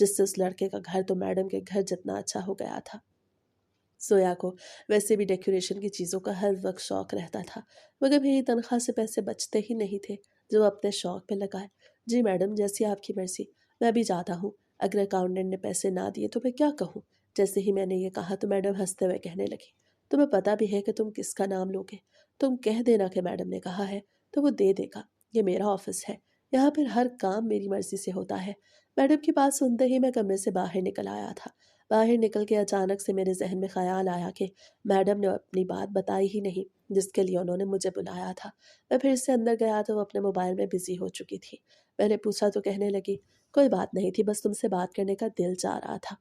جس سے اس لڑکے کا گھر تو میڈم کے گھر جتنا اچھا ہو گیا تھا۔ زویا کو ویسے بھی ڈیکوریشن کی چیزوں کا ہر وقت شوق رہتا تھا، مگر میری تنخواہ سے پیسے بچتے ہی نہیں تھے جو وہ اپنے شوق پہ لگائے۔ جی میڈم، جیسی آپ کی مرضی، میں ابھی جاتا ہوں۔ اگر اکاؤنٹنٹ نے پیسے نہ دیے تو میں کیا کہوں؟ جیسے ہی میں نے یہ کہا تو میڈم ہنستے ہوئے کہنے لگی، تمہیں پتا بھی ہے کہ تم کس کا نام لوگے؟ تم کہہ دینا کہ میڈم نے کہا ہے تو وہ دے دے گا۔ یہ میرا آفس ہے، یہاں پھر ہر کام میری مرضی سے ہوتا ہے۔ میڈم کی بات سنتے ہی میں کمرے سے باہر نکل آیا تھا۔ باہر نکل کے اچانک سے میرے ذہن میں خیال آیا کہ میڈم نے اپنی بات بتائی ہی نہیں جس کے لیے انہوں نے مجھے بلایا تھا۔ میں پھر سے اندر گیا تو وہ اپنے موبائل میں بزی ہو چکی تھی۔ میں نے پوچھا تو کہنے لگی، کوئی بات نہیں تھی، بس تم سے بات کرنے کا دل چاہ رہا تھا،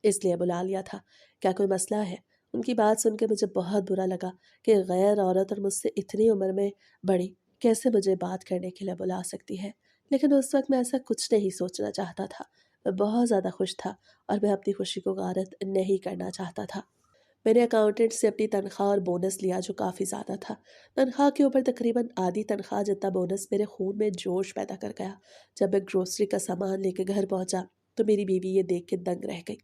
اس لیے بلا لیا تھا۔ کیا کوئی مسئلہ ہے؟ ان کی بات سن کے مجھے بہت برا لگا کہ غیر عورت اور مجھ سے اتنی عمر میں بڑی کیسے مجھے بات کرنے کے لیے بلا سکتی ہے، لیکن اس وقت میں ایسا کچھ نہیں سوچنا چاہتا تھا۔ میں بہت زیادہ خوش تھا اور میں اپنی خوشی کو غارت نہیں کرنا چاہتا تھا۔ میں نے اکاؤنٹنٹ سے اپنی تنخواہ اور بونس لیا جو کافی زیادہ تھا۔ تنخواہ کے اوپر تقریباً آدھی تنخواہ جتنا بونس میرے خون میں جوش پیدا کر گیا۔ جب میں گروسری کا سامان لے کے گھر پہنچا تو میری بیوی یہ دیکھ کے دنگ رہ گئی۔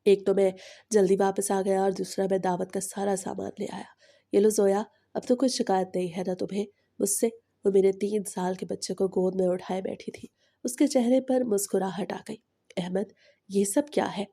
ایک تو میں جلدی واپس آ گیا اور دوسرا میں دعوت کا سارا سامان لے آیا۔ یہ لو زویا، اب تو کوئی شکایت نہیں ہے نا تمہیں مجھ سے؟ وہ میرے 3 سال کے بچے کو گود میں اٹھائے بیٹھی تھی۔ اس کے چہرے پر مسکراہٹ آ گئی۔ احمد، یہ سب کیا ہے؟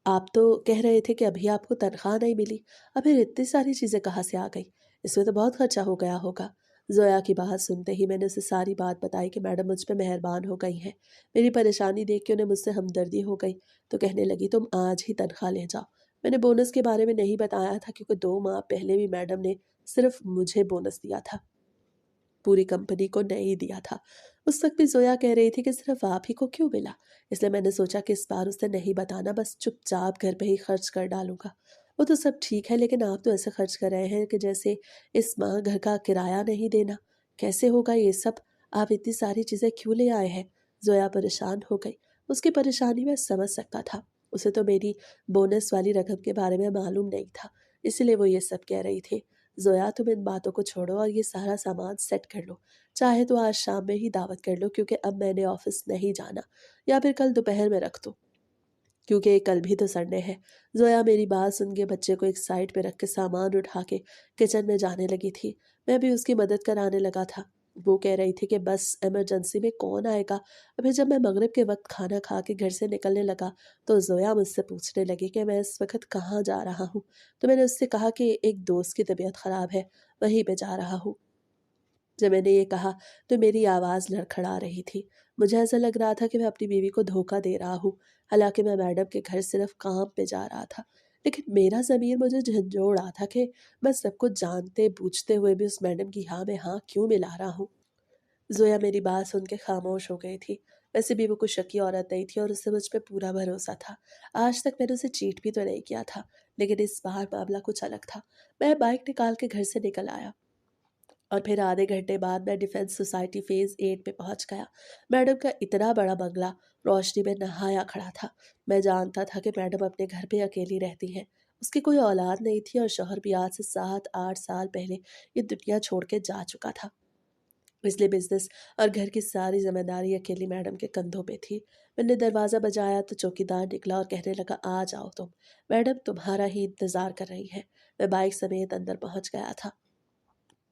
آپ تو کہہ رہے تھے کہ ابھی آپ کو تنخواہ نہیں ملی، اب پھر اتنی ساری چیزیں کہاں سے آ گئی؟ اس میں تو بہت خرچہ ہو گیا ہوگا۔ زویا کی بات سنتے ہی میں نے اسے ساری بات بتائی کہ میڈم مجھ پہ مہربان ہو گئی ہیں۔ میری پریشانی دیکھ کے انہیں مجھ سے ہمدردی ہو گئی تو کہنے لگی، تم آج ہی تنخواہ لے جاؤ۔ میں نے بونس کے بارے میں نہیں بتایا تھا کیونکہ 2 ماہ پہلے بھی میڈم نے صرف مجھے بونس دیا تھا، پوری کمپنی کو نہیں دیا تھا۔ اس وقت بھی زویا کہہ رہی تھی کہ صرف آپ ہی کو کیوں ملا، اس لیے میں نے سوچا کہ اس بار اسے نہیں بتانا، بس چپ چاپ گھر پہ ہی خرچ کر ڈالوں گا۔ وہ تو سب ٹھیک ہے، لیکن آپ تو ایسے خرچ کر رہے ہیں کہ جیسے اس ماہ گھر کا کرایہ نہیں دینا۔ کیسے ہوگا یہ سب؟ آپ اتنی ساری چیزیں کیوں لے آئے ہیں؟ زویا پریشان ہو گئی۔ اس کی پریشانی میں سمجھ سکتا تھا، اسے تو میری بونس والی رقم کے بارے میں معلوم نہیں تھا، اس لیے وہ یہ سب کہہ رہی تھی۔ زویا، تم ان باتوں کو چھوڑو اور یہ سارا سامان سیٹ کر لو، چاہے تو آج شام میں ہی دعوت کر لو کیونکہ اب میں نے آفس نہیں جانا، یا پھر کل دوپہر میں رکھ دو کیونکہ کل بھی تو سنڈے ہے۔ زویا میری بات سن کے بچے کو ایک سائڈ پہ رکھ کے سامان اٹھا کے کچن میں جانے لگی تھی۔ میں بھی اس کی مدد کرانے لگا تھا۔ وہ کہہ رہی تھی کہ بس ایمرجنسی میں کون آئے گا۔ پھر جب میں مغرب کے وقت کھانا کھا کے گھر سے نکلنے لگا تو زویا مجھ سے پوچھنے لگی کہ میں اس وقت کہاں جا رہا ہوں، تو میں نے اس سے کہا کہ ایک دوست کی طبیعت خراب ہے، وہیں پہ جا رہا ہوں۔ جب میں نے یہ کہا تو میری آواز لڑکھڑا رہی تھی۔ مجھے ایسا لگ رہا تھا کہ میں اپنی بیوی کو دھوکہ دے رہا ہوں، حالانکہ میں میڈم کے گھر صرف کام پہ جا رہا تھا، لیکن میرا ضمیر مجھے جھنجھوڑ رہا تھا کہ میں سب کچھ جانتے بوجھتے ہوئے بھی اس میڈم کی ہاں میں ہاں کیوں ملا رہا ہوں۔ زویا میری بات سن کے خاموش ہو گئی تھی۔ ویسے بھی وہ کوئی شکی عورت نہیں تھی اور اسے مجھ پہ پورا بھروسہ تھا۔ آج تک میں نے اسے چیٹ بھی تو نہیں کیا تھا، لیکن اس بار معاملہ کچھ الگ تھا۔ میں بائک نکال کے گھر سے نکل آیا اور پھر آدھے گھنٹے بعد میں ڈیفنس سوسائٹی فیز 8 پہ پہنچ گیا۔ میڈم کا اتنا بڑا بنگلہ روشنی میں نہایا کھڑا تھا۔ میں جانتا تھا کہ میڈم اپنے گھر پہ اکیلی رہتی ہیں، اس کی کوئی اولاد نہیں تھی اور شوہر بھی آج سے 7-8 سال پہلے یہ دنیا چھوڑ کے جا چکا تھا، اس لیے بزنس اور گھر کی ساری ذمہ داری اکیلی میڈم کے کندھوں پہ تھی۔ میں نے دروازہ بجایا تو چوکیدار نکلا اور کہنے لگا، آ جاؤ تم، میڈم تمہارا ہی انتظار کر رہی ہے۔ میں بائک سمیت اندر پہنچ گیا تھا۔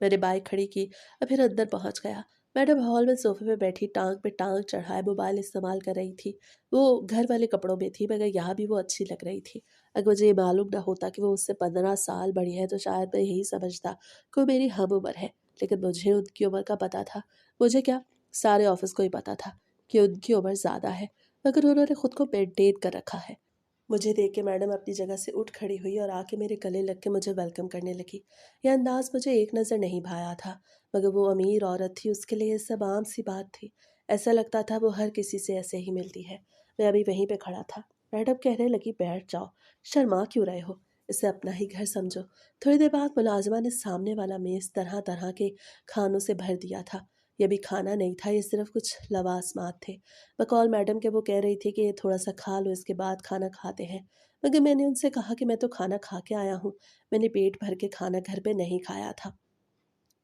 میں نے بائک کھڑی کی اور پھر اندر پہنچ گیا۔ میڈم ہال میں صوفے پہ بیٹھی ٹانگ پہ ٹانگ چڑھائے موبائل استعمال کر رہی تھی۔ وہ گھر والے کپڑوں میں تھی مگر یہاں بھی وہ اچھی لگ رہی تھی۔ اگر مجھے یہ معلوم نہ ہوتا کہ وہ اس سے 15 سال بڑی ہے تو شاید میں یہی سمجھتا کہ وہ میری ہم عمر ہے، لیکن مجھے ان کی عمر کا پتہ تھا۔ مجھے کیا، سارے آفس کو ہی پتہ تھا کہ ان کی عمر زیادہ ہے، مگر انہوں نے خود کو مینٹین کر رکھا ہے۔ مجھے دیکھ کے میڈم اپنی جگہ سے اٹھ کھڑی ہوئی اور آ کے میرے گلے لگ کے مجھے ویلکم کرنے لگی۔ یہ انداز مجھے ایک نظر نہیں بھایا تھا، مگر وہ امیر عورت تھی، اس کے لیے یہ سب عام سی بات تھی۔ ایسا لگتا تھا وہ ہر کسی سے ایسے ہی ملتی ہے۔ میں ابھی وہیں پہ کھڑا تھا۔ میڈم کہنے لگی، بیٹھ جاؤ، شرما کیوں رہے ہو، اسے اپنا ہی گھر سمجھو۔ تھوڑی دیر بعد ملازمہ نے سامنے والا میز طرح طرح کے کھانوں سے بھر دیا تھا۔ یہ بھی کھانا نہیں تھا، یہ صرف کچھ لوازمات تھے۔ بقول میڈم کے وہ کہہ رہی تھی کہ یہ تھوڑا سا کھا لو، اس کے بعد کھانا کھاتے ہیں، مگر میں نے ان سے کہا کہ میں تو کھانا کھا کے آیا ہوں، میں نے پیٹ بھر کے کھانا گھر پہ نہیں کھایا تھا۔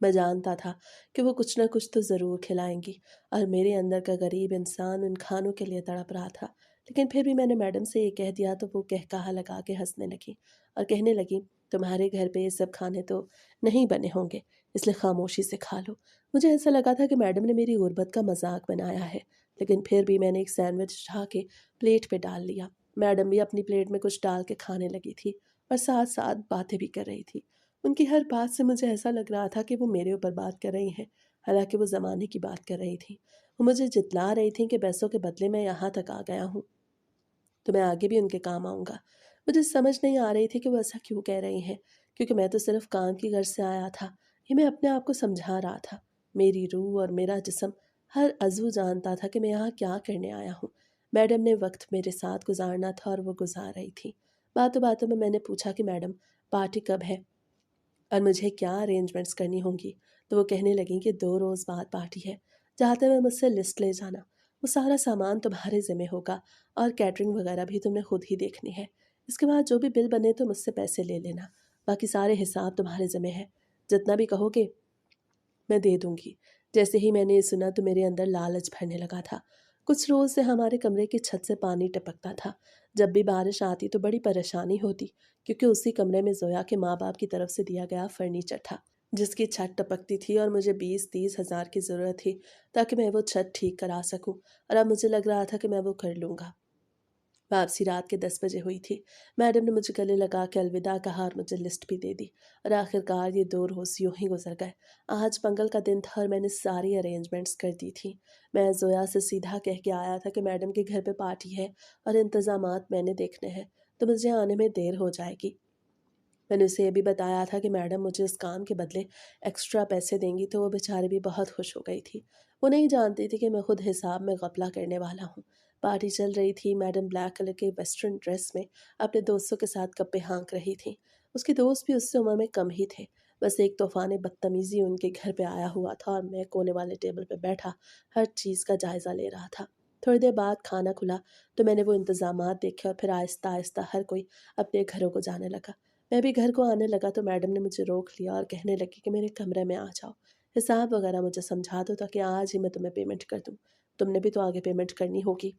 میں جانتا تھا کہ وہ کچھ نہ کچھ تو ضرور کھلائیں گی اور میرے اندر کا غریب انسان ان کھانوں کے لیے تڑپ رہا تھا، لیکن پھر بھی میں نے میڈم سے یہ کہہ دیا تو وہ کہا لگا کے ہنسنے لگی اور کہنے لگی تمہارے گھر پہ یہ سب کھانے تو نہیں بنے ہوں گے، اس لیے خاموشی سے کھا لو۔ مجھے ایسا لگا تھا کہ میڈم نے میری غربت کا مذاق بنایا ہے، لیکن پھر بھی میں نے ایک سینڈوچ اٹھا کے پلیٹ پہ ڈال لیا۔ میڈم بھی اپنی پلیٹ میں کچھ ڈال کے کھانے لگی تھی اور ساتھ ساتھ باتیں بھی کر رہی تھی۔ ان کی ہر بات سے مجھے ایسا لگ رہا تھا کہ وہ میرے اوپر بات کر رہی ہیں، حالانکہ وہ زمانے کی بات کر رہی تھی۔ وہ مجھے جتلا رہی تھیں کہ پیسوں کے بدلے میں یہاں تک آ گیا ہوں تو میں آگے بھی ان کے کام آؤں گا۔ مجھے سمجھ نہیں آ رہی تھی کہ وہ ایسا کیوں کہہ رہی ہیں، کیونکہ میں تو صرف کام کی غرض سے آیا تھا۔ یہ میں اپنے آپ کو سمجھا رہا تھا۔ میری روح اور میرا جسم، ہر عضو جانتا تھا کہ میں یہاں کیا کرنے آیا ہوں۔ میڈم نے وقت میرے ساتھ گزارنا تھا اور وہ گزار رہی تھی۔ باتوں باتوں میں نے پوچھا کہ میڈم پارٹی کب ہے اور مجھے کیا ارینجمنٹس کرنی ہوں گی، تو وہ کہنے لگیں کہ 2 روز بعد پارٹی ہے، جاتے ہوئے مجھ سے لسٹ لے جانا، وہ سارا سامان تمہارے ذمہ ہوگا اور کیٹرنگ وغیرہ بھی تم نے خود ہی دیکھنی ہے۔ اس کے بعد جو بھی بل بنے تو مجھ سے پیسے لے لینا، باقی سارے حساب تمہارے ذمہ ہے، جتنا بھی کہو گے میں دے دوں گی۔ جیسے ہی میں نے یہ سنا تو میرے اندر لالچ بھرنے لگا تھا۔ کچھ روز سے ہمارے کمرے کی چھت سے پانی ٹپکتا تھا۔ جب بھی بارش آتی تو بڑی پریشانی ہوتی، کیونکہ اسی کمرے میں زویا کے ماں باپ کی طرف سے دیا گیا فرنیچر تھا جس کی چھت ٹپکتی تھی، اور مجھے 20-30 ہزار کی ضرورت تھی تاکہ میں وہ چھت ٹھیک کرا سکوں، اور اب مجھے لگ رہا تھا کہ میں وہ کر لوں گا۔ واپسی رات کے 10 بجے ہوئی تھی۔ میڈم نے مجھے گلے لگا کے الوداع کہا اور مجھے لسٹ بھی دے دی، اور آخرکار یہ 2 روز یوں ہی گزر گئے۔ آج منگل کا دن تھا اور میں نے ساری ارینجمنٹس کر دی تھی۔ میں زویا سے سیدھا کہہ کے آیا تھا کہ میڈم کے گھر پہ پارٹی ہے اور انتظامات میں نے دیکھنے ہیں، تو مجھے آنے میں دیر ہو جائے گی۔ میں نے اسے یہ بھی بتایا تھا کہ میڈم مجھے اس کام کے بدلے ایکسٹرا پیسے دیں گی، تو وہ بیچاری بھی بہت خوش ہو گئی تھی۔ وہ نہیں جانتی تھی کہ میں خود حساب میں غفلہ کرنے والا ہوں۔ پارٹی چل رہی تھی۔ میڈم بلیک کلر کے ویسٹرن ڈریس میں اپنے دوستوں کے ساتھ گپے ہانک رہی تھیں۔ اس کے دوست بھی اس سے عمر میں کم ہی تھے۔ بس ایک طوفان بدتمیزی ان کے گھر پہ آیا ہوا تھا اور میں کونے والے ٹیبل پہ بیٹھا ہر چیز کا جائزہ لے رہا تھا۔ تھوڑی دیر بعد کھانا کھلا تو میں نے وہ انتظامات دیکھے اور پھر آہستہ آہستہ ہر کوئی اپنے گھروں کو جانے لگا۔ میں بھی گھر کو آنے لگا تو میڈم نے مجھے روک لیا اور کہنے لگی کہ میرے کمرے میں آ جاؤ، حساب وغیرہ مجھے سمجھا دو تاکہ آج ہی میں تمہیں پیمنٹ کر دوں، تم نے بھی تو آگے پیمنٹ کرنی ہوگی۔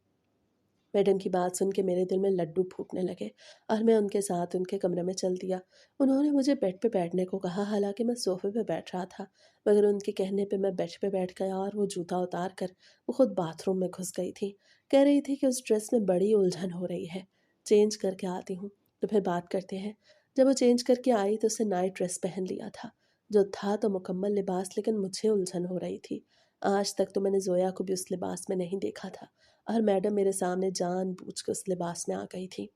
میڈم کی بات سن کے میرے دل میں لڈو پھوٹنے لگے اور میں ان کے ساتھ ان کے کمرے میں چل دیا۔ انہوں نے مجھے بیڈ پہ بیٹھنے کو کہا، حالانکہ میں صوفے پہ بیٹھ رہا تھا، مگر ان کے کہنے پہ میں بیڈ پہ بیٹھ گیا اور وہ جوتا اتار کر وہ خود باتھ روم میں گھس گئی تھی۔ کہہ رہی تھی کہ اس ڈریس میں بڑی الجھن ہو رہی ہے، چینج کر کے آتی ہوں تو پھر بات کرتے ہیں۔ جب وہ چینج کر کے آئی تو اسے نائٹ ڈریس پہن لیا تھا، جو تھا تو مکمل لباس، لیکن مجھے الجھن ہو رہی تھی۔ آج تک تو میں نے زویا کو بھی اس لباس میں نہیں دیکھا تھا، اور میڈم میرے سامنے جان بوجھ کے اس لباس میں آ گئی تھی۔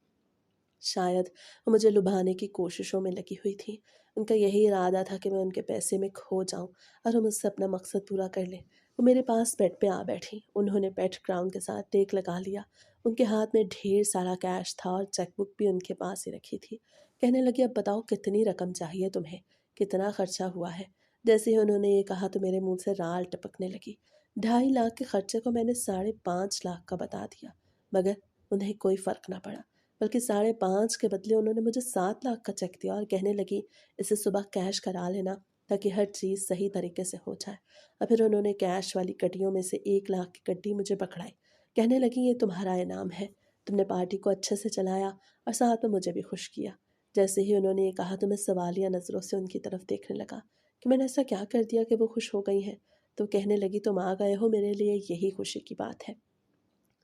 شاید وہ مجھے لبھانے کی کوششوں میں لگی ہوئی تھی۔ ان کا یہی ارادہ تھا کہ میں ان کے پیسے میں کھو جاؤں اور وہ مجھ سے اپنا مقصد پورا کر لیں۔ وہ میرے پاس بیڈ پہ آ بیٹھی۔ انہوں نے بیڈ گراؤنڈ کے ساتھ ٹیک لگا لیا۔ ان کے ہاتھ میں ڈھیر سارا کیش تھا اور چیک بک بھی ان کے پاس ہی رکھی تھی۔ کہنے لگی اب بتاؤ کتنی رقم چاہیے تمہیں، کتنا خرچہ ہوا ہے۔ جیسے ہی انہوں نے یہ کہا تو میرے منہ سے رال ٹپکنے لگی۔ 2.5 لاکھ کے خرچے کو میں نے 5.5 لاکھ کا بتا دیا، مگر انہیں کوئی فرق نہ پڑا، بلکہ 5.5 کے بدلے انہوں نے مجھے 7 لاکھ کا چیک دیا اور کہنے لگی اسے صبح کیش کرا لینا تاکہ ہر چیز صحیح طریقے سے ہو جائے۔ اور پھر انہوں نے کیش والی کٹیوں میں سے 1 لاکھ کی کٹی مجھے پکڑائی۔ کہنے لگی یہ تمہارا انعام ہے، تم نے پارٹی کو اچھے سے چلایا اور ساتھ میں مجھے بھی خوش کیا۔ جیسے ہی انہوں نے یہ کہا تو میں سوالیہ نظروں سے ان کی طرف دیکھنے لگا کہ میں نے ایسا کیا کر دیا کہ وہ خوش ہو گئی ہیں۔ تو کہنے لگی تم آ گئے ہو، میرے لیے یہی خوشی کی بات ہے۔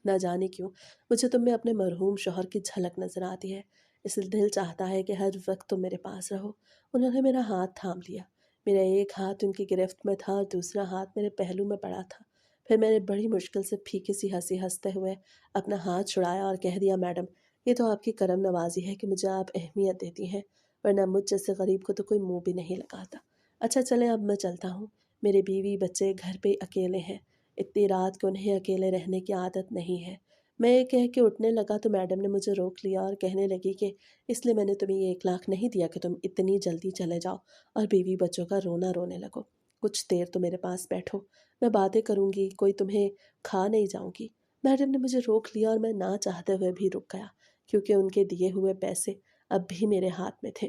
نہ جانے کیوں مجھے تم میں اپنے مرحوم شوہر کی جھلک نظر آتی ہے، اس لیے دل چاہتا ہے کہ ہر وقت تم میرے پاس رہو۔ انہوں نے میرا ہاتھ تھام لیا۔ میرا ایک ہاتھ ان کی گرفت میں تھا اور دوسرا ہاتھ میرے پہلو میں پڑا تھا۔ پھر میں نے بڑی مشکل سے پھیکی سی ہنسی ہنستے ہوئے اپنا ہاتھ چھڑایا اور کہہ دیا میڈم یہ تو آپ کی کرم نوازی ہے کہ مجھے آپ اہمیت دیتی ہیں، ورنہ مجھ جیسے غریب کو تو کوئی منہ بھی نہیں لگاتا۔ اچھا چلیں اب میں چلتا ہوں، میرے بیوی بچے گھر پہ اکیلے ہیں، اتنی رات کو انہیں اکیلے رہنے کی عادت نہیں ہے۔ میں یہ کہہ کے اٹھنے لگا تو میڈم نے مجھے روک لیا اور کہنے لگی کہ اس لیے میں نے تمہیں یہ 1 لاکھ نہیں دیا کہ تم اتنی جلدی چلے جاؤ اور بیوی بچوں کا رونا رونے لگو۔ کچھ دیر تو میرے پاس بیٹھو، میں باتیں کروں گی، کوئی تمہیں کھا نہیں جاؤں گی۔ میڈم نے مجھے روک لیا اور میں نہ چاہتے ہوئے بھی رک گیا، کیونکہ ان کے دیے ہوئے پیسے اب بھی میرے ہاتھ میں تھے۔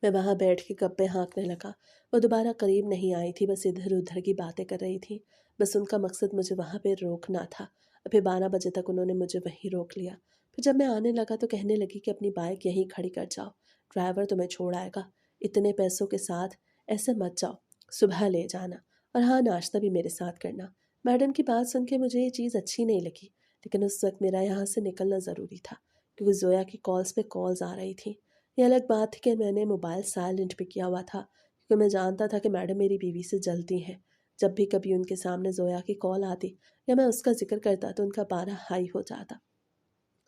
میں وہاں بیٹھ کے گپے ہانکنے لگا۔ وہ دوبارہ قریب نہیں آئی تھی، بس ادھر ادھر کی باتیں کر رہی تھی۔ بس ان کا مقصد مجھے وہاں پہ روکنا تھا، اور پھر 12 بجے تک انہوں نے مجھے وہیں روک لیا۔ پھر جب میں آنے لگا تو کہنے لگی کہ اپنی بائک یہیں کھڑی کر جاؤ، ڈرائیور تمہیں چھوڑ آئے گا، اتنے پیسوں کے ساتھ ایسے مت جاؤ، صبح لے جانا، اور ہاں ناشتہ بھی میرے ساتھ کرنا۔ میڈم کی بات سن کے مجھے یہ چیز اچھی نہیں لگی، لیکن اس وقت میرا یہاں سے نکلنا ضروری تھا، کیونکہ زویا کی کالز پہ کالز آ رہی تھیں۔ یہ الگ بات تھی کہ میں نے موبائل سائلنٹ پہ کیا ہوا تھا، کیونکہ میں جانتا تھا کہ میڈم میری بیوی سے جلتی ہیں۔ جب بھی کبھی ان کے سامنے زویا کی کال آتی یا میں اس کا ذکر کرتا تو ان کا پارا ہائی ہو جاتا،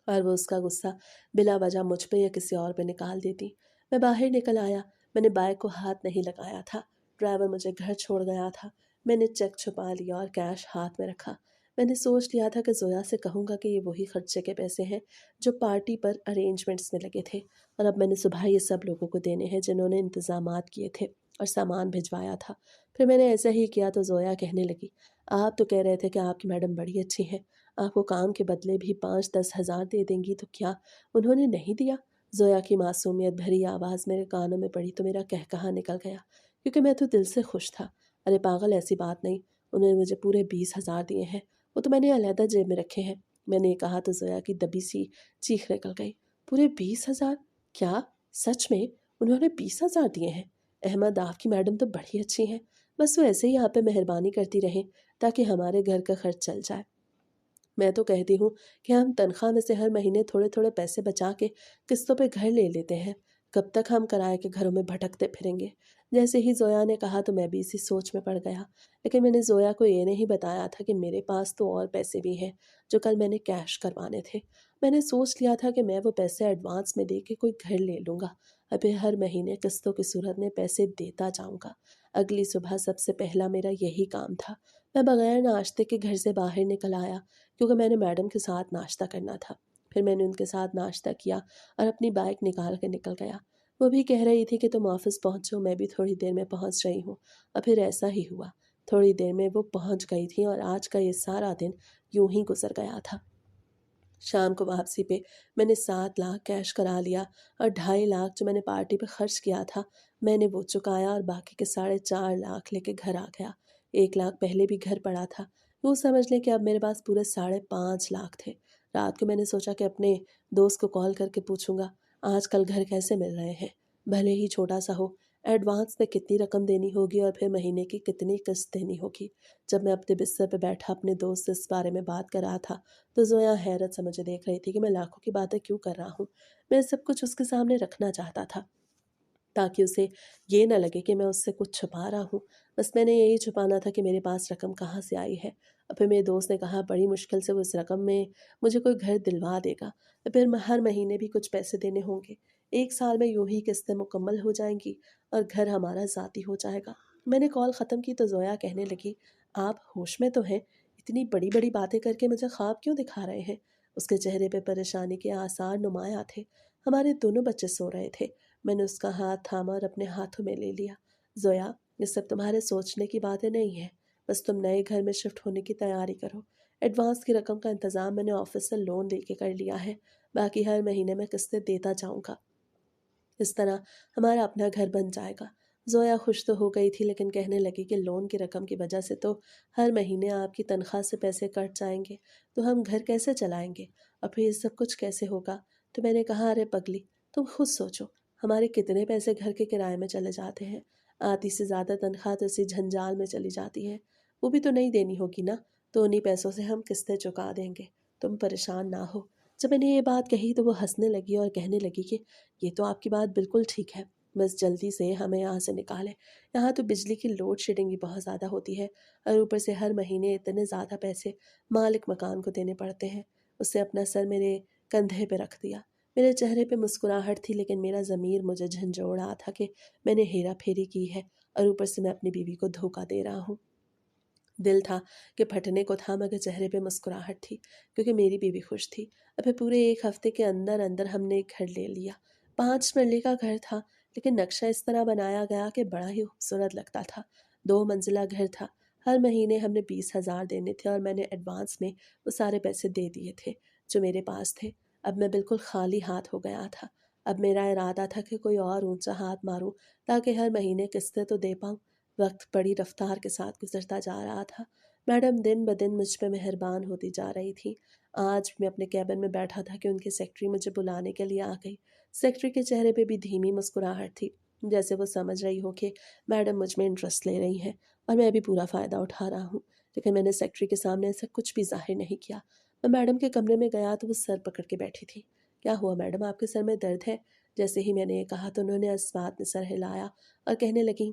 اور وہ اس کا غصہ بلا وجہ مجھ پہ یا کسی اور پہ نکال دیتی۔ میں باہر نکل آیا، میں نے بائک کو ہاتھ نہیں لگایا تھا، ڈرائیور مجھے گھر چھوڑ گیا تھا۔ میں نے چیک چھپا لیا اور کیش ہاتھ میں رکھا۔ میں نے سوچ لیا تھا کہ زویا سے کہوں گا کہ یہ وہی خرچے کے پیسے ہیں جو پارٹی پر ارینجمنٹس میں لگے تھے، اور اب میں نے صبح یہ سب لوگوں کو دینے ہیں جنہوں نے انتظامات کیے تھے اور سامان بھجوایا تھا۔ پھر میں نے ایسا ہی کیا تو زویا کہنے لگی، آپ تو کہہ رہے تھے کہ آپ کی میڈم بڑی اچھی ہیں، آپ کو کام کے بدلے بھی 5-10 ہزار دے دیں گی، تو کیا انہوں نے نہیں دیا؟ زویا کی معصومیت بھری آواز میرے کانوں میں پڑی تو میرا کہکہا نکل گیا، کیونکہ میں تو دل سے خوش تھا۔ ارے پاگل، ایسی بات نہیں، انہوں نے مجھے پورے 20 ہزار دیے ہیں، وہ تو میں نے علیحدہ جیب میں رکھے ہیں۔ میں نے کہا تو زویا کی دبی سی چیخ نکل گئی، پورے 20 ہزار؟ کیا سچ میں انہوں نے 20 ہزار دیے ہیں؟ احمد، آپ کی میڈم تو بڑی اچھی ہیں، بس وہ ایسے ہی آپ پہ مہربانی کرتی رہیں تاکہ ہمارے گھر کا خرچ چل جائے۔ میں تو کہتی ہوں کہ ہم تنخواہ میں سے ہر مہینے تھوڑے تھوڑے پیسے بچا کے قسطوں پہ گھر لے لیتے ہیں، کب تک ہم کرائے کے گھروں میں بھٹکتے پھریں گے؟ جیسے ہی زویا نے کہا تو میں بھی اسی سوچ میں پڑ گیا، لیکن میں نے زویا کو یہ نہیں بتایا تھا کہ میرے پاس تو اور پیسے بھی ہیں جو کل میں نے کیش کروانے تھے۔ میں نے سوچ لیا تھا کہ میں وہ پیسے ایڈوانس میں دے کے کوئی گھر لے لوں گا، اور پھر ہر مہینے قسطوں کی صورت میں پیسے دیتا جاؤں گا۔ اگلی صبح سب سے پہلا میرا یہی کام تھا۔ میں بغیر ناشتے کے گھر سے باہر نکل آیا، کیونکہ میں نے میڈم کے ساتھ ناشتہ کرنا تھا۔ پھر میں نے ان کے ساتھ ناشتہ کیا اور اپنی بائک نکال کے نکل گیا۔ وہ بھی کہہ رہی تھی کہ تم آفس پہنچو، میں بھی تھوڑی دیر میں پہنچ رہی ہوں، اور پھر ایسا ہی ہوا۔ تھوڑی دیر میں وہ پہنچ گئی تھی اور آج کا یہ سارا دن یوں ہی گزر گیا تھا۔ شام کو واپسی پہ میں نے 7 لاکھ کیش کرا لیا، اور 2.5 لاکھ جو میں نے پارٹی پہ خرچ کیا تھا میں نے وہ چکایا، اور باقی کے 4.5 لاکھ لے کے گھر آ گیا۔ 1 لاکھ پہلے بھی گھر پڑا تھا، وہ سمجھ لیں کہ اب میرے پاس پورے 5.5 لاکھ تھے۔ رات کو میں نے سوچا کہ اپنے دوست کو کال کر کے پوچھوں گا آج کل گھر کیسے مل رہے ہیں، بھلے ہی چھوٹا سا ہو، ایڈوانس میں کتنی رقم دینی ہوگی اور پھر مہینے کی کتنی قسط دینی ہوگی۔ جب میں اپنے بستر پہ بیٹھا اپنے دوست سے اس بارے میں بات کر رہا تھا تو زویا حیرت سے مجھے دیکھ رہی تھی کہ میں لاکھوں کی باتیں کیوں کر رہا ہوں۔ میں سب کچھ اس کے سامنے رکھنا چاہتا تھا تاکہ اسے یہ نہ لگے کہ میں اس سے کچھ چھپا رہا ہوں، بس میں نے یہی چھپانا تھا کہ میرے پاس رقم کہاں سے آئی ہے۔ اور پھر میرے دوست نے کہا بڑی مشکل سے وہ اس رقم میں مجھے کوئی گھر دلوا دے گا، اور پھر ہر مہینے بھی کچھ پیسے دینے ہوں گے، 1 سال میں یوں ہی قسطیں مکمل ہو جائیں گی اور گھر ہمارا ذاتی ہو جائے گا۔ میں نے کال ختم کی تو زویا کہنے لگی، آپ ہوش میں تو ہیں؟ اتنی بڑی بڑی باتیں کر کے مجھے خواب کیوں دکھا رہے ہیں؟ اس کے چہرے پہ پریشانی کے آثار نمایاں تھے۔ ہمارے دونوں بچے سو رہے تھے۔ میں نے اس کا ہاتھ تھاما اور اپنے ہاتھوں میں لے لیا۔ زویا، یہ سب تمہارے سوچنے کی باتیں نہیں ہیں، بس تم نئے گھر میں شفٹ ہونے کی تیاری کرو۔ ایڈوانس کی رقم کا انتظام میں نے آفس سے لون لے کے کر لیا ہے، باقی ہر مہینے میں قسطیں دیتا جاؤں گا، اس طرح ہمارا اپنا گھر بن جائے گا۔ زویا خوش تو ہو گئی تھی، لیکن کہنے لگی کہ لون کی رقم کی وجہ سے تو ہر مہینے آپ کی تنخواہ سے پیسے کٹ جائیں گے، تو ہم گھر کیسے چلائیں گے اور پھر یہ سب کچھ کیسے ہوگا؟ تو میں نے کہا ارے پگلی، تم خود سوچو، ہمارے کتنے پیسے گھر کے کرائے میں چلے جاتے ہیں، آدھی سے زیادہ تنخواہ تو اسی جھنجال میں چلی جاتی ہے، وہ بھی تو نہیں دینی ہوگی نا، تو انہی پیسوں سے ہم قسطیں چکا دیں گے، تم پریشان نہ ہو۔ جب میں نے یہ بات کہی تو وہ ہنسنے لگی اور کہنے لگی کہ یہ تو آپ کی بات بالکل ٹھیک ہے، بس جلدی سے ہمیں یہاں سے نکالیں، یہاں تو بجلی کی لوڈ شیڈنگ بھی بہت زیادہ ہوتی ہے، اور اوپر سے ہر مہینے اتنے زیادہ پیسے مالک مکان کو دینے پڑتے ہیں۔ اس نے اپنا سر میرے کندھے پہ رکھ دیا۔ میرے چہرے پہ مسکراہٹ تھی، لیکن میرا ضمیر مجھے جھنجھوڑ رہا تھا کہ میں نے ہیرا پھیری کی ہے اور اوپر سے میں اپنی بیوی کو دھوکہ دے رہا ہوں۔ دل تھا کہ پھٹنے کو تھا، مگر چہرے پہ مسکراہٹ تھی کیونکہ میری بیوی خوش تھی۔ اور پھر پورے 1 ہفتے کے اندر اندر ہم نے ایک گھر لے لیا۔ 5 مرلے کا گھر تھا، لیکن نقشہ اس طرح بنایا گیا کہ بڑا ہی خوبصورت لگتا تھا۔ 2 منزلہ گھر تھا۔ ہر مہینے ہم نے 20 ہزار دینے تھے، اور میں نے ایڈوانس میں وہ سارے پیسے دے دیے تھے جو میرے پاس تھے۔ اب میں بالکل خالی ہاتھ ہو گیا تھا۔ اب میرا ارادہ تھا کہ کوئی اور اونچا ہاتھ ماروں تاکہ ہر مہینے قسطیں تو دے پاؤں۔ وقت بڑی رفتار کے ساتھ گزرتا جا رہا تھا۔ میڈم دن بدن مجھ پہ مہربان ہوتی جا رہی تھی۔ آج میں اپنے کیبن میں بیٹھا تھا کہ ان کی سیکرٹری مجھے بلانے کے لیے آ گئی۔ سیکرٹری کے چہرے پہ بھی دھیمی مسکراہٹ تھی، جیسے وہ سمجھ رہی ہو کہ میڈم مجھ میں انٹرسٹ لے رہی ہیں اور میں بھی پورا فائدہ اٹھا رہا ہوں۔ لیکن میں نے سیکرٹری کے سامنے ایسا کچھ بھی ظاہر نہیں کیا۔ میں میڈم کے کمرے میں گیا تو وہ سر پکڑ کے بیٹھی تھی۔ کیا ہوا میڈم، آپ کے سر میں درد ہے؟ جیسے ہی میں نے یہ کہا تو انہوں نے اس بات میں سر ہلایا اور کہنے لگیں،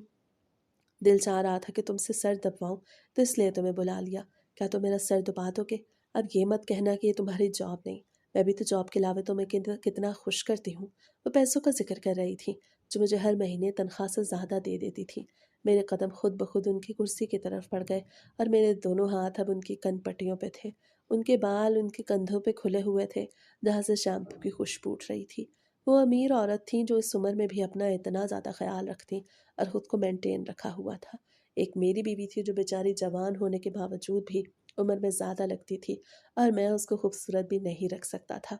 دل چاہ رہا تھا کہ تم سے سر دبواؤں تو اس لیے تمہیں بلا لیا۔ کیا تم میرا سر دبا دو گے؟ اب یہ مت کہنا کہ یہ تمہاری جاب نہیں، میں بھی تو جاب کے علاوہ تمہیں کتنا خوش کرتی ہوں۔ وہ پیسوں کا ذکر کر رہی تھی جو مجھے ہر مہینے تنخواہ سے زیادہ دے دیتی تھی۔ میرے قدم خود بخود ان کی کرسی کی طرف بڑھ گئے اور میرے دونوں ہاتھ اب ان کی کن پٹیوں پہ تھے۔ ان کے بال ان کے کندھوں پہ کھلے ہوئے تھے جہاں سے شیمپو کی خوشبو اٹھ رہی تھی۔ وہ امیر عورت تھیں جو اس عمر میں بھی اپنا اتنا زیادہ خیال رکھتی اور خود کو مینٹین رکھا ہوا تھا۔ ایک میری بیوی تھی جو بیچاری جوان ہونے کے باوجود بھی عمر میں زیادہ لگتی تھی اور میں اس کو خوبصورت بھی نہیں رکھ سکتا تھا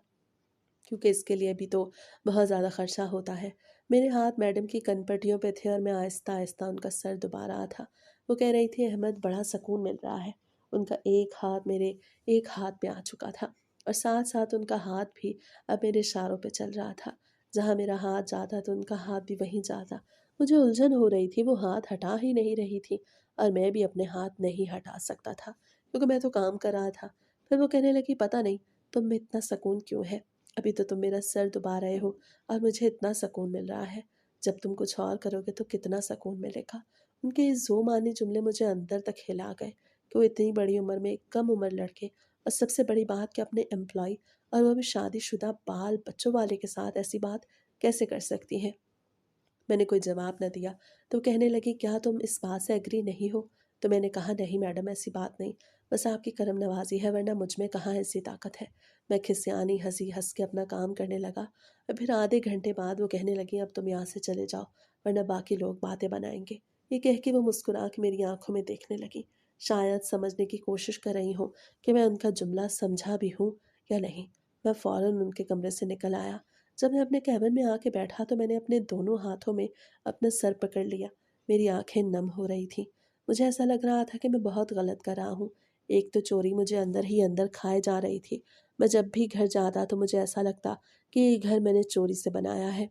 کیونکہ اس کے لیے بھی تو بہت زیادہ خرچہ ہوتا ہے۔ میرے ہاتھ میڈم کی کن پٹیوں پہ تھے اور میں آہستہ آہستہ ان کا سر دبا رہا تھا۔ وہ کہہ رہی تھی، احمد بڑا سکون مل رہا ہے۔ ان کا ایک ہاتھ میرے ایک ہاتھ پہ آ چکا تھا اور ساتھ ساتھ ان کا ہاتھ بھی اب میرے اشاروں پہ چل رہا تھا۔ جہاں میرا ہاتھ جاتا تو ان کا ہاتھ بھی وہیں جاتا۔ مجھے الجھن ہو رہی تھی، وہ ہاتھ ہٹا ہی نہیں رہی تھی اور میں بھی اپنے ہاتھ نہیں ہٹا سکتا تھا کیونکہ میں تو کام کر رہا تھا۔ پھر وہ کہنے لگی، پتہ نہیں تم میں اتنا سکون کیوں ہے؟ ابھی تو تم میرا سر دبا رہے ہو اور مجھے اتنا سکون مل رہا ہے، جب تم کچھ اور کرو گے تو کتنا سکون ملے گا۔ ان کے اس ذو معنی جملے مجھے اندر تک ہلا گئے کہ وہ اتنی بڑی عمر میں ایک کم عمر لڑکے اور سب سے بڑی بات کہ اپنے امپلائی اور وہ بھی شادی شدہ بال بچوں والے کے ساتھ ایسی بات کیسے کر سکتی ہیں۔ میں نے کوئی جواب نہ دیا تو کہنے لگی، کیا تم اس بات سے ایگری نہیں ہو؟ تو میں نے کہا، نہیں میڈم، ایسی بات نہیں، بس آپ کی کرم نوازی ہے، ورنہ مجھ میں کہاں ایسی طاقت ہے۔ میں کھسیانی ہنس کے اپنا کام کرنے لگا اور پھر آدھے گھنٹے بعد وہ کہنے لگی، اب تم یہاں سے چلے جاؤ ورنہ باقی لوگ باتیں بنائیں گے۔ یہ کہہ کے وہ مسکرا کے میری آنکھوں میں دیکھنے لگی، شاید سمجھنے کی کوشش کر رہی ہوں کہ میں ان کا جملہ سمجھا بھی ہوں یا نہیں۔ میں فوراً ان کے کمرے سے نکل آیا۔ جب میں اپنے کیبن میں آ کے بیٹھا تو میں نے اپنے دونوں ہاتھوں میں اپنا سر پکڑ لیا۔ میری آنکھیں نم ہو رہی تھیں۔ مجھے ایسا لگ رہا تھا کہ میں بہت غلط کر رہا ہوں۔ ایک تو چوری مجھے اندر ہی اندر کھائے جا رہی تھی۔ میں جب بھی گھر جاتا تو مجھے ایسا لگتا کہ یہ گھر میں نے چوری سے بنایا ہے،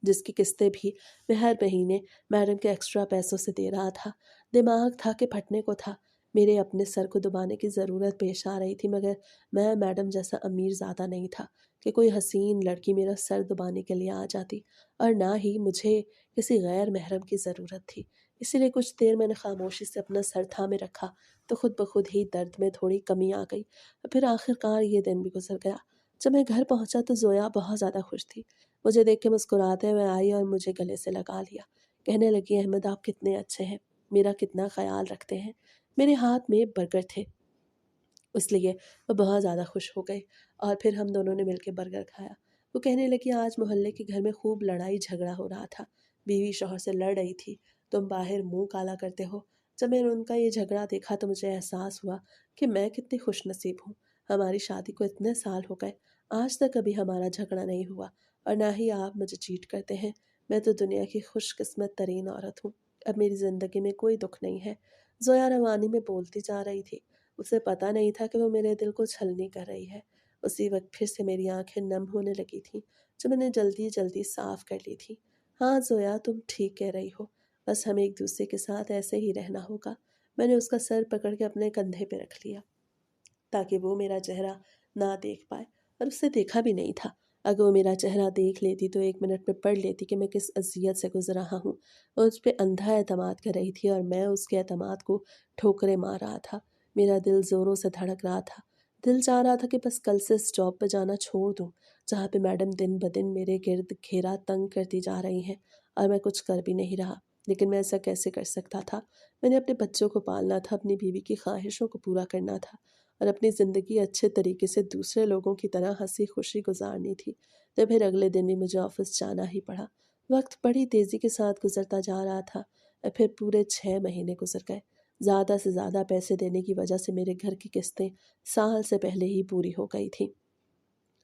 جس کی قسطیں بھی میں ہر مہینے میڈم کے ایکسٹرا پیسوں سے دے رہا تھا۔ دماغ تھا کہ پھٹنے کو تھا۔ میرے اپنے سر کو دبانے کی ضرورت پیش آ رہی تھی، مگر میں میڈم جیسا امیر زیادہ نہیں تھا کہ کوئی حسین لڑکی میرا سر دبانے کے لیے آ جاتی، اور نہ ہی مجھے کسی غیر محرم کی ضرورت تھی۔ اسی لیے کچھ دیر میں نے خاموشی سے اپنا سر تھامے رکھا تو خود بخود ہی درد میں تھوڑی کمی آ گئی اور پھر آخر کار یہ دن بھی گزر گیا۔ جب میں گھر پہنچا تو زویا بہت زیادہ خوش تھی۔ مجھے دیکھ کے مسکراتے ہوئے آئی اور مجھے گلے سے لگا لیا۔ کہنے لگی، احمد آپ کتنے اچھے ہیں، میرا کتنا خیال رکھتے ہیں۔ میرے ہاتھ میں برگر تھے، اس لیے وہ بہت زیادہ خوش ہو گئی اور پھر ہم دونوں نے مل کے برگر کھایا۔ وہ کہنے لگی، آج محلے کے گھر میں خوب لڑائی جھگڑا ہو رہا تھا، بیوی شوہر سے لڑ رہی تھی، تم باہر منہ کالا کرتے ہو۔ جب میں نے ان کا یہ جھگڑا دیکھا تو مجھے احساس ہوا کہ میں کتنی خوش نصیب ہوں۔ ہماری شادی کو اتنے سال ہو گئے، آج تک کبھی ہمارا جھگڑا نہیں ہوا اور نہ ہی آپ مجھے چیٹ کرتے ہیں۔ میں تو دنیا کی خوش قسمت ترین عورت ہوں، اب میری زندگی میں کوئی دکھ نہیں ہے۔ زویا روانی میں بولتی جا رہی تھی، اسے پتہ نہیں تھا کہ وہ میرے دل کو چھلنی کر رہی ہے۔ اسی وقت پھر سے میری آنکھیں نم ہونے لگی تھیں جو میں نے جلدی جلدی صاف کر لی تھی۔ ہاں زویا، تم ٹھیک کہہ رہی ہو، بس ہمیں ایک دوسرے کے ساتھ ایسے ہی رہنا ہوگا۔ میں نے اس کا سر پکڑ کے اپنے کندھے پہ رکھ لیا تاکہ وہ میرا چہرہ نہ دیکھ پائے، اور اسے دیکھا بھی نہیں تھا۔ اگر وہ میرا چہرہ دیکھ لیتی تو ایک منٹ میں پڑھ لیتی کہ میں کس اذیت سے گزر رہا ہوں۔ وہ اس پہ اندھا اعتماد کر رہی تھی اور میں اس کے اعتماد کو ٹھوکریں مار رہا تھا۔ میرا دل زوروں سے دھڑک رہا تھا، دل چاہ رہا تھا کہ بس کل سے اس جاب پہ جانا چھوڑ دوں جہاں پہ میڈم دن بدن میرے گرد گھیرا تنگ کرتی جا رہی ہیں اور میں کچھ کر بھی نہیں رہا۔ لیکن میں ایسا کیسے کر سکتا تھا؟ میں نے اپنے بچوں کو پالنا تھا، اپنی بیوی کی خواہشوں کو پورا کرنا تھا اور اپنی زندگی اچھے طریقے سے دوسرے لوگوں کی طرح ہنسی خوشی گزارنی تھی۔ تو پھر اگلے دن بھی مجھے آفس جانا ہی پڑا۔ وقت بڑی تیزی کے ساتھ گزرتا جا رہا تھا اور پھر پورے 6 مہینے گزر گئے۔ زیادہ سے زیادہ پیسے دینے کی وجہ سے میرے گھر کی قسطیں سال سے پہلے ہی پوری ہو گئی تھیں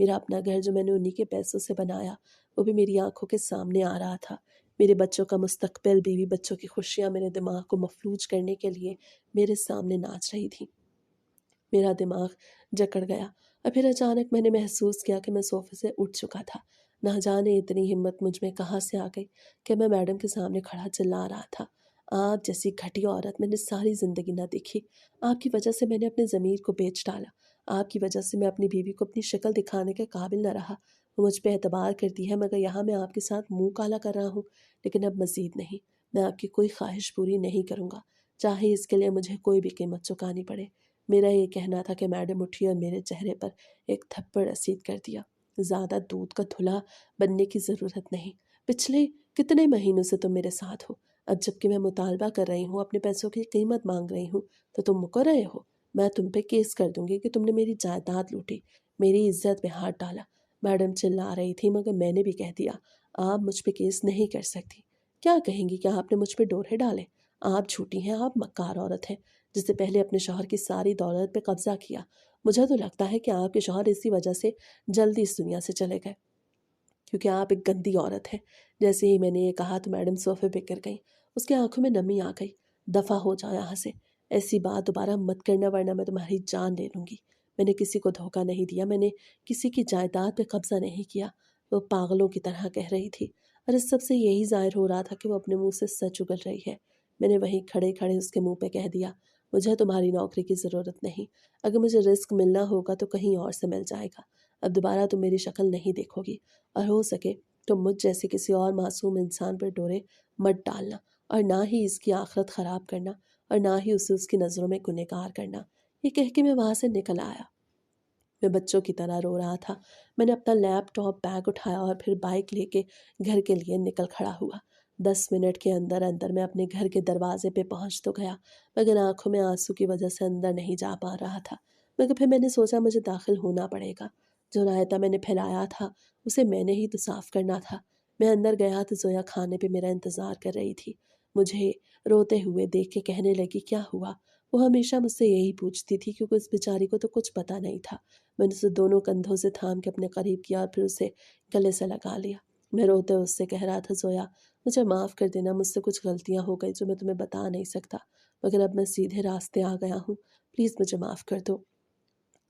میرا اپنا گھر جو میں نے انہی کے پیسوں سے بنایا وہ بھی میری آنکھوں کے سامنے آ رہا تھا۔ میرے بچوں کا مستقبل، بیوی بچوں کی خوشیاں میرے دماغ کو مفلوج کرنے کے لیے میرے سامنے ناچ رہی تھیں۔ میرا دماغ جکڑ گیا اور پھر اچانک میں نے محسوس کیا کہ میں صوفے سے اٹھ چکا تھا۔ نہ جانے اتنی ہمت مجھ میں کہاں سے آ گئی کہ میں میڈم کے سامنے کھڑا چلا رہا تھا، آپ جیسی گھٹیا عورت میں نے ساری زندگی نہ دیکھی۔ آپ کی وجہ سے میں نے اپنے ضمیر کو بیچ ڈالا، آپ کی وجہ سے میں اپنی بیوی کو اپنی شکل دکھانے کے قابل نہ رہا۔ وہ مجھ پہ اعتبار کرتی ہے مگر یہاں میں آپ کے ساتھ منہ کالا کر رہا ہوں، لیکن اب مزید نہیں۔ میں آپ کی کوئی خواہش پوری نہیں کروں گا، چاہے اس کے لیے مجھے کوئی بھی قیمت چکانی پڑے۔ میرا یہ کہنا تھا کہ میڈم اٹھی اور میرے چہرے پر ایک تھپڑ رسید کر دیا۔ زیادہ دودھ کا دھلا بننے کی ضرورت نہیں، پچھلے کتنے مہینوں سے تم میرے ساتھ ہو، اب جب کہ میں مطالبہ کر رہی ہوں، اپنے پیسوں کی قیمت مانگ رہی ہوں تو تم مکر رہے ہو۔ میں تم پہ کیس کر دوں گی کہ تم نے میری جائیداد لوٹی، میری عزت میں ہاتھ ڈالا۔ میڈم چلا رہی تھی مگر میں نے بھی کہہ دیا، آپ مجھ پہ کیس نہیں کر سکتی۔ کیا کہیں گی کہ آپ نے مجھ پہ ڈورے ڈالے؟ آپ جھوٹی ہیں، آپ مکار عورت ہیں جس سے پہلے اپنے شوہر کی ساری دولت پہ قبضہ کیا۔ مجھے تو لگتا ہے کہ آپ کے شوہر اسی وجہ سے جلدی اس دنیا سے چلے گئے، کیونکہ آپ ایک گندی عورت ہیں۔ جیسے ہی میں نے یہ کہا تو میڈم صوفے پہ گر گئی، اس کی آنکھوں میں نمی آ گئی۔ دفع ہو جاؤ یہاں سے، ایسی بات دوبارہ مت کرنا ورنہ میں تمہاری جان لے لوں گی۔ میں نے کسی کو دھوکہ نہیں دیا، میں نے کسی کی جائیداد پہ قبضہ نہیں کیا، وہ پاگلوں کی طرح کہہ رہی تھی، اور اس سب سے یہی ظاہر ہو رہا تھا کہ وہ اپنے منہ سے سچ اگل رہی ہے۔ میں نے وہیں کھڑے کھڑے اس کے منہ پہ کہہ دیا، مجھے تمہاری نوکری کی ضرورت نہیں، اگر مجھے رزق ملنا ہوگا تو کہیں اور سے مل جائے گا۔ اب دوبارہ تم میری شکل نہیں دیکھو گی، اور ہو سکے تو مجھ جیسے کسی اور معصوم انسان پر ڈورے مت ڈالنا، اور نہ ہی اس کی آخرت خراب کرنا، اور نہ ہی اسے اس کی نظروں میں گنہگار کرنا۔ یہ کہہ کے میں وہاں سے نکل آیا۔ میں بچوں کی طرح رو رہا تھا۔ میں نے اپنا لیپ ٹاپ بیگ اٹھایا اور پھر بائک لے کے گھر کے لیے نکل کھڑا ہوا۔ 10 منٹ کے اندر اندر میں اپنے گھر کے دروازے پہ پہنچ تو گیا، مگر آنکھوں میں آنسو کی وجہ سے اندر نہیں جا پا رہا تھا۔ مگر پھر میں نے سوچا مجھے داخل ہونا پڑے گا، جو رائتا میں نے پھیلایا تھا اسے میں نے ہی تو صاف کرنا تھا۔ میں اندر گیا تو زویا کھانے پہ میرا انتظار کر رہی تھی، مجھے روتے ہوئے دیکھ کے کہنے لگی، کیا ہوا؟ وہ ہمیشہ مجھ سے یہی پوچھتی تھی کیونکہ اس بیچاری کو تو کچھ پتہ نہیں تھا۔ میں نے اسے دونوں کندھوں سے تھام کے اپنے قریب کیا اور پھر اسے گلے سے لگا لیا۔ میں روتے اس سے کہہ رہا تھا، زویا مجھے معاف کر دینا، مجھ سے کچھ غلطیاں ہو گئی جو میں تمہیں بتا نہیں سکتا، مگر اب میں سیدھے راستے آ گیا ہوں، پلیز مجھے معاف کر دو۔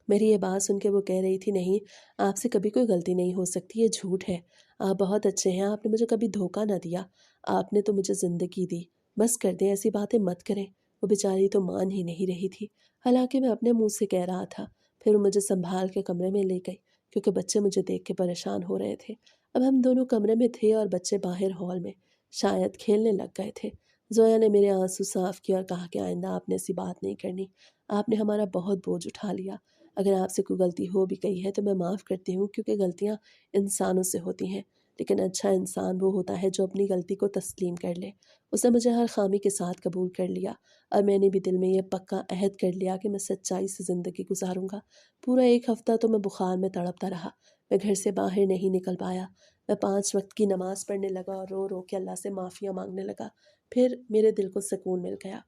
میری یہ بات سن کے وہ کہہ رہی تھی، نہیں، آپ سے کبھی کوئی غلطی نہیں ہو سکتی، یہ جھوٹ ہے، آپ بہت اچھے ہیں، آپ نے مجھے کبھی دھوکہ نہ دیا، آپ نے تو مجھے زندگی دی، بس کر دیں، ایسی باتیں مت کریں۔ وہ بیچاری تو مان ہی نہیں رہی تھی، حالانکہ میں اپنے منہ سے کہہ رہا تھا۔ پھر وہ مجھے سنبھال کے کمرے میں لے گئی کیونکہ بچے مجھے دیکھ کے پریشان ہو رہے تھے۔ اب ہم دونوں کمرے میں تھے اور بچے باہر ہال میں شاید کھیلنے لگ گئے تھے۔ زویا نے میرے آنسو صاف کیا اور کہا کہ آئندہ آپ نے ایسی بات نہیں کرنی، آپ نے ہمارا بہت بوجھ اٹھا لیا، اگر آپ سے کوئی غلطی ہو بھی گئی ہے تو میں معاف کرتی ہوں، کیونکہ غلطیاں انسانوں سے ہوتی ہیں، لیکن اچھا انسان وہ ہوتا ہے جو اپنی غلطی کو تسلیم کر لے۔ اس نے مجھے ہر خامی کے ساتھ قبول کر لیا اور میں نے بھی دل میں یہ پکا عہد کر لیا کہ میں سچائی سے زندگی گزاروں گا۔ پورا 1 ہفتہ تو میں بخار میں تڑپتا رہا، میں گھر سے باہر نہیں نکل پایا۔ میں 5 وقت کی نماز پڑھنے لگا اور رو رو کے اللہ سے معافیاں مانگنے لگا۔ پھر میرے دل کو سکون مل گیا،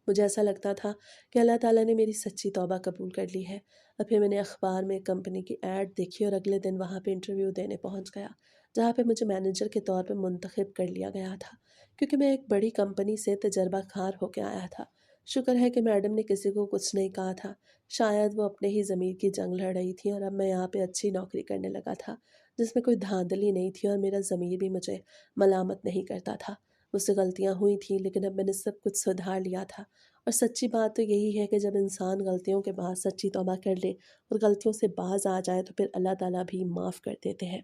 مجھے ایسا لگتا تھا کہ اللہ تعالیٰ نے میری سچی توبہ قبول کر لی ہے۔ اور پھر میں نے اخبار میں کمپنی کی ایڈ دیکھی اور اگلے دن وہاں پہ انٹرویو دینے پہنچ گیا، جہاں پہ مجھے مینیجر کے طور پہ منتخب کر لیا گیا تھا، کیونکہ میں ایک بڑی کمپنی سے تجربہ کار ہو کے آیا تھا۔ شکر ہے کہ میڈم نے کسی کو کچھ نہیں کہا تھا، شاید وہ اپنے ہی ضمیر کی جنگ لڑ رہی تھی، اور اب میں یہاں پہ اچھی نوکری کرنے لگا تھا جس میں کوئی دھاندلی نہیں تھی، اور میرا ضمیر بھی مجھے ملامت نہیں کرتا تھا۔ مجھ سے غلطیاں ہوئی تھیں لیکن اب میں نے سب کچھ سدھار لیا تھا، اور سچی بات تو یہی ہے کہ جب انسان غلطیوں کے بعد سچی توبہ کر لے اور غلطیوں سے باز آ جائے تو پھر اللہ تعالیٰ بھی معاف کر دیتے ہیں۔